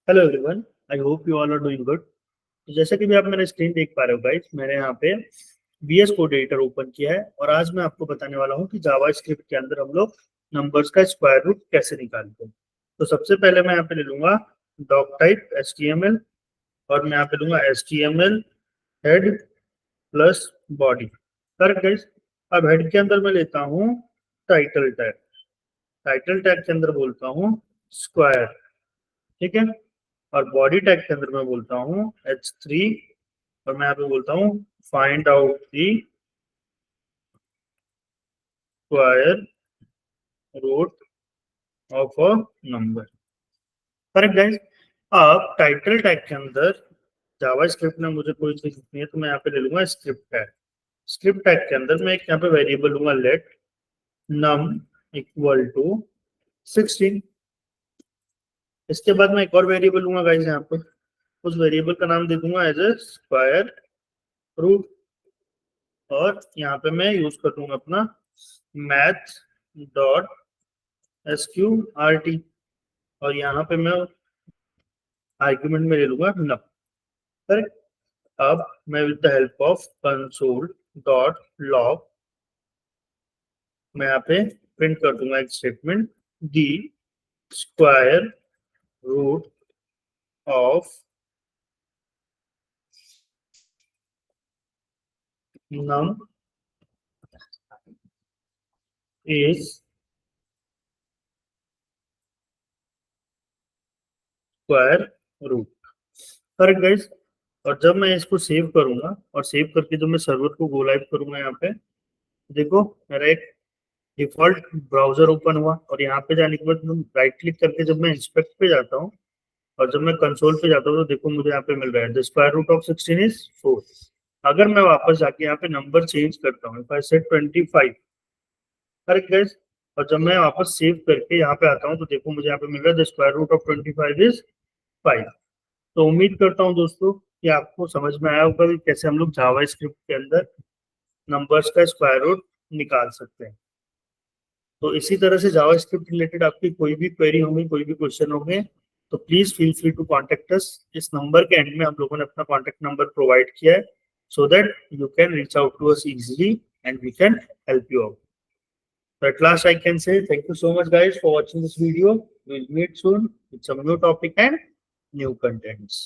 Hello everyone, I hope you all are doing good. तो जैसा कि भी आप मेरा स्क्रीन देख पा रहे हो गाइस, मैंने यहाँ पे VS कोड एडिटर ओपन किया है और आज मैं आपको बताने वाला हूँ कि जावा स्क्रिप्ट के अंदर हम लोग नंबर्स का स्क्वायर रूट कैसे निकालते हैं। तो सबसे पहले मैं यहाँ पे ले लूंगा डॉक टाइप HTML और मैं यहाँ पे लूंगा HTML head plus body. Correct guys. अब हेड के अंदर मैं लेता हूँ टाइटल टैग। टाइटल टैग के अंदर बोलता हूँ स्क्वायर। ठीक है। और बॉडी टैग के अंदर मैं बोलता हूँ H3 और मैं यहाँ पे बोलता हूँ find out the square root of a number. Correct guys. अब टाइटल टैग के अंदर जावा स्क्रिप्ट में मुझे कोई चीज लिखनी है तो मैं यहाँ पे ले लूंगा स्क्रिप्ट टैग। स्क्रिप्ट टैग के अंदर मैं एक यहाँ पे वेरिएबल लूंगा लेट नम इक्वल टू 16। इसके बाद मैं एक और वेरिएबल लूंगा गाइस, यहाँ पे उस वेरिएबल का नाम दे दूंगा एज ए स्क्वायर रूट और यहाँ पे मैं यूज कर दूंगा अपना मैथ डॉट SQRT और यहाँ पे मैं आर्ग्यूमेंट में ले लूंगा नम। करेक्ट। अब मैं with the help of console dot log मैं यहाँ पे प्रिंट कर दूंगा एक statement the square root of num is square root. Correct guys. और जब मैं इसको सेव करूंगा और सेव करके जब मैं सर्वर को गो लाइव करूंगा, यहाँ पे देखो मेरा एक डिफॉल्ट ब्राउजर ओपन हुआ और यहाँ पे जाने के बाद राइट क्लिक करके जब मैं इंस्पेक्ट पे जाता हूँ और जब मैं कंसोल पे जाता हूँ तो देखो मुझे यहाँ पे मिल रहा है the square root of 16 is 4। अगर मैं वापस जाके यहाँ पे नंबर चेंज करता हूँ, if I set 25। Correct guys. और जब मैं वापस सेव करके यहाँ पे आता हूँ तो देखो मुझे यहाँ पे मिल रहा है the square root of 25 is 5। तो उम्मीद करता हूँ दोस्तों कि आपको समझ में आया होगा कि कैसे हम लोग जावा स्क्रिप्ट के अंदर नंबर्स का स्क्वायर रूट निकाल सकते हैं। तो इसी तरह से जावा स्क्रिप्ट रिलेटेड आपकी कोई भी क्वेरी होगी, कोई भी क्वेश्चन होंगे तो please feel free to contact us. इस नंबर के एंड में हम लोगों ने अपना कॉन्टेक्ट नंबर प्रोवाइड किया है so that you can reach out to us easily and we can help you out. So at last I can say thank you so much guys for watching this video. We'll meet soon with some new topic and new contents.